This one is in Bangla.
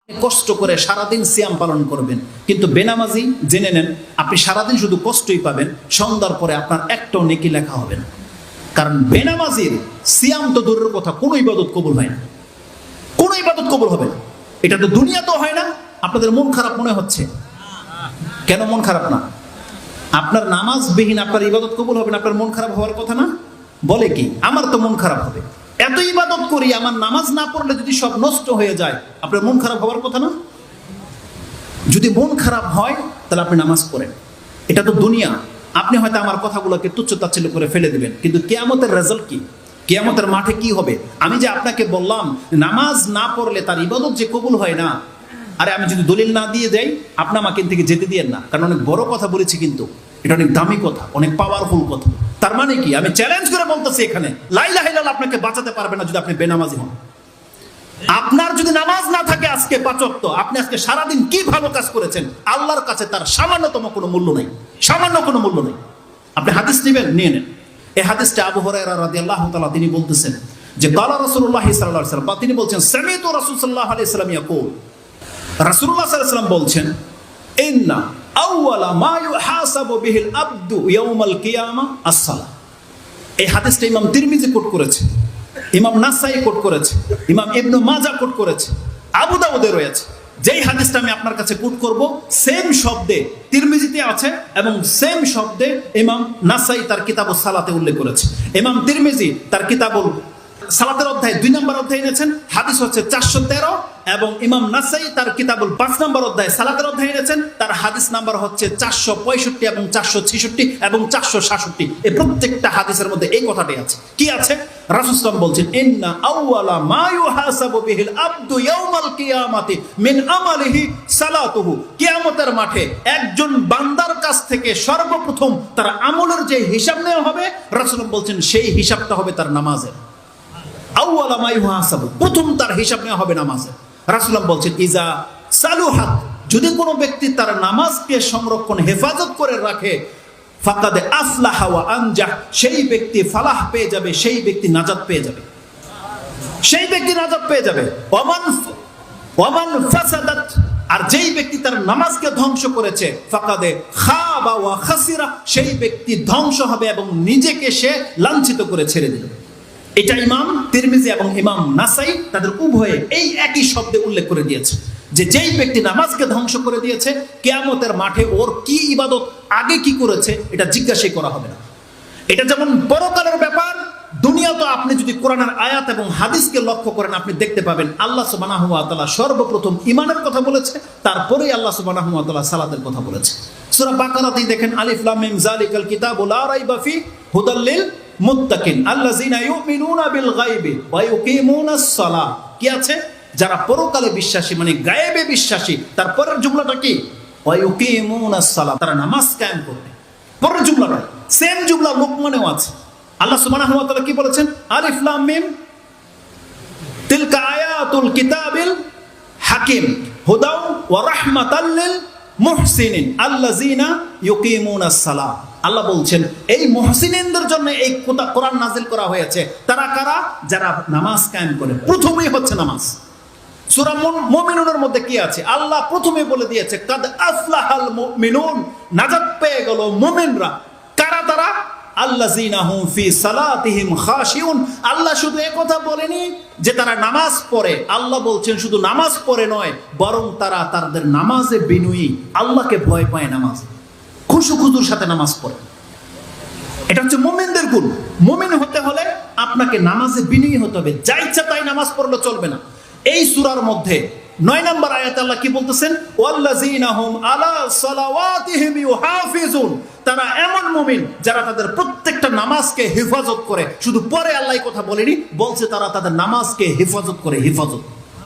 কষ্ট করে সারাদিন সিয়াম পালন করবেন, কিন্তু বেনামাজি জেনে নেন আপনি সারাদিন শুধু কষ্টই পাবেন, সন্ধ্যার পরে আপনার একটাও নেকি লেখা হবে না। কারণ বেনামাজির সিয়াম তো দূরের কথা, কোনো ইবাদত কবুল হয় না, কোনো ইবাদত কবুল হবে না। এটা তো দুনিয়াতেও হয় না। আপনাদের মন খারাপ মনে হচ্ছে, কেন মন খারাপ না? আপনার নামাজবিহীন আপনার ইবাদত কবুল হবে না, আপনার মন খারাপ হওয়ার কথা না? বলে কি আমার তো মন খারাপ হবে, এত ইবাদত করি, আমার নামাজ না পড়লে যদি সব নষ্ট হয়ে যায়, আপনার মন খারাপ হওয়ার কথা না? যদি মন খারাপ হয় তাহলে আপনি নামাজ পড়েন। এটা তো দুনিয়া। আপনি হয়তো আমার কথাগুলোকে তুচ্ছ-তাচ্ছিল্য করে ফেলে দিবেন, কিন্তু কিয়ামতের রেজাল্ট কি? কিয়ামতের মাঠে কি হবে? আমি যে আপনাকে বললাম নামাজ না পড়লে তার ইবাদত যে কবুল হয় না, আরে আমি যদি দলিল না দিয়ে যাই আপনি আমাকে থেকে যেতে দিয়েন না, কারণ অনেক বড় কথা বলেছি, কিন্তু এটা অনেক দামি কথা, অনেক পাওয়ারফুল কথা। তার মানে কি? আমি চ্যালেঞ্জ করে বলতেছি এখানে লা ইলাহা ইল্লাল্লাহ আপনাকে বাঁচাতে পারবে না যদি আপনি বেনামাজি হন। আপনার যদি নামাজ না থাকে আজকে ৫ ওয়াক্ত, আপনি আজকে সারাদিন কি ভালো কাজ করেছেন, আল্লাহর কাছে তার সামান্যতম কোনো মূল্য নাই, সামান্য কোনো মূল্য নেই। আপনি হাদিস নেবেন, নিয়ে নেন। এই হাদিসটা আবু হুরায়রা রাদিয়াল্লাহু তাআলা তিনি বলতেছেন যে কালা রাসূলুল্লাহ সাল্লাল্লাহু আলাইহি ওয়াসাল্লাম, তিনি বলছেন সামিতু রাসূল সাল্লাল্লাহু আলাইহি ওয়াসাল্লাম ইয়াকুল, রাসূলুল্লাহ সাল্লাল্লাহু আলাইহি ওয়াসাল্লাম বলছেন ইন্না আউওয়ালা মা ইউহাসাবু বিহিল আবদু ইয়াউমাল কিয়ামা আস-সালাহ। এই হাদিসটা ইমাম তিরমিজি কোট করেছে, ইমাম নাসাই কোট করেছে, ইমাম ইবনে মাজাহ কোট করেছে, আবু দাউদে রয়েছে। যেই হাদিসটা আমি আপনার কাছে কোট করব সেম শব্দে তিরমিজিতে আছে এবং সেম শব্দে ইমাম নাসাই তার কিতাবুস সালাতে উল্লেখ করেছে। ইমাম তিরমিজি তার কিতাবুল সালাতের অধ্যায় ২ নম্বর অধ্যায় এনেছেন, হাদিস হচ্ছে ৪১৩, এবং ইমাম নাসাই তার কিতাবুল ৫ নম্বর অধ্যায় সালাতের অধ্যায় এনেছেন, তার হাদিস নাম্বার হচ্ছে ৪৬৫ এবং ৪৬৬ এবং ৪৬৭। এই প্রত্যেকটা হাদিসের মধ্যে এই কথাটাই আছে। কি আছে? রাসূল সাল্লাল্লাহু আলাইহি ওয়াসাল্লাম বলছেন ইন্না আউওয়ালা মা ইউহাসাবু বিহিল আবদু ইয়াউমাল কিয়ামাতি মিন আমালিহি সালাতুহু। কিয়ামতের মাঠে একজন বান্দার কাছ থেকে সর্বপ্রথম তার আমলের যে হিসাব নেওয়া হবে, রাসূল বলছেন সেই হিসাবটা হবে তার নামাজের। আউওয়ালা মা ইউহাসাবু, প্রথম তার হিসাব নেওয়া হবে নামাজের। রাসূলুল্লাহ বলছেন ইজা সালুহাত, যদি কোনো ব্যক্তি তার নামাজকে সংরক্ষণ হেফাজত করে রাখে, ফাকাদ আফলাহা ওয়া আনজাহ, সেই ব্যক্তি ফালাহ পেয়ে যাবে, সেই ব্যক্তি নাজাত পেয়ে যাবে, সেই ব্যক্তি নাজাত পেয়ে যাবে। ওয়ামান ফাসাদাত, আর যেই ব্যক্তি তার নামাজকে ধ্বংস করেছে, ফাকাদে খাবা ওয়া খাসিরা, সেই ব্যক্তি ধ্বংস হবে এবং নিজেকে সে লাঞ্ছিত করে ছেড়ে দিল। এটা ইমাম তিরমিজি এবং ইমাম নাসাই তাদের উভয়ে এই একই শব্দে উল্লেখ করে দিয়েছে যে যেই ব্যক্তি নামাজকে ধ্বংস করে দিয়েছে, কিয়ামতের মাঠে ওর কি ইবাদত, আগে কি করেছে, এটা জিজ্ঞাসা করা হবে না। এটা যেমন পরকালের ব্যাপার, দুনিয়া তো আপনি যদি কোরআনের আয়াত এবং হাদিসকে লক্ষ্য করেন আপনি দেখতে পাবেন আল্লাহ সুবহানাহু ওয়া তাআলা সর্বপ্রথম ঈমানের কথা বলেছে, তারপরেই আল্লাহ সুবহানাহু ওয়া তাআলা সালাতের কথা বলেছে। সূরা বাকারাতেই দেখেন আলিফ লাম মিম যালিকাল কিতাবু লা রাইবা ফি হুদাল লিল মুত্তাকিন আল্লাযিনা ইউমিনুনা বিল গায়বি ওয়া ইউকিমুনাস সালাহ। কি আছে? যারা পরকালে বিশ্বাসী, মানে গায়েবে বিশ্বাসী। তারপরের জুমলাটা কি? ওয়া ইউকিমুনাস সালাহ, তারা নামাজ কায়েম করবে। পরের জুমলাটা সেম জুমলা লুকমানেও আছে। আল্লাহ সুবহানাহু ওয়া তাআলা কি বলেছেন? আলিফ লাম মিম তিলকা আয়াতুল কিতাবিল হাকিম হুদাও ওয়া রাহমাতাল লিল মুহসিনিন আল্লাযিনা ইউকিমুনাস সালাহ। আল্লাহ বলছেন এই মুহসিনদের জন্য এই কোরআন নাজিল করা হয়েছে। তারা কারা? যারা নামাজ কায়েম করে। প্রথমেই হচ্ছে নামাজ। সূরা মুমিনুনের মধ্যে কি আছে? আল্লাহ প্রথমে বলে দিয়েছে কাদ আফলাহাল মুমিনুন, নাজাত পেয়ে গেল মুমিনরা। কারা তারা? আল্লাযিনা হুম ফি সালাতিহিম খাশিউন। আল্লাহ শুধু একথা বলেনি যে তারা নামাজ পড়ে, আল্লাহ বলছেন শুধু নামাজ পড়ে নয়, বরং তারা তাদের নামাজে বিনয়ী, আল্লাহকে ভয় পায়, নামাজ খুশুখুজুর সাথে নামাজ পড়ে। এটা হচ্ছে মুমিনদের গুণ। মুমিন হতে হলে আপনাকে নামাজে বিনয়ী হতে হবে, যা ইচ্ছা তাই নামাজ পড়লে চলবে না। এই সূরার মধ্যে ৯ নম্বর আয়াতে আল্লাহ কি বলতেছেন? ওয়াল্লাযিনা হুম আলা সালাওয়াতিহিম ইউহাফিজুন। তারা এমন মুমিন যারা তাদের প্রত্যেকটা নামাজকে হেফাজত করে। শুধু পরে আল্লাহ কথা বলেনি, বলছে তারা তাদের নামাজকে হেফাজত করে। হেফাজত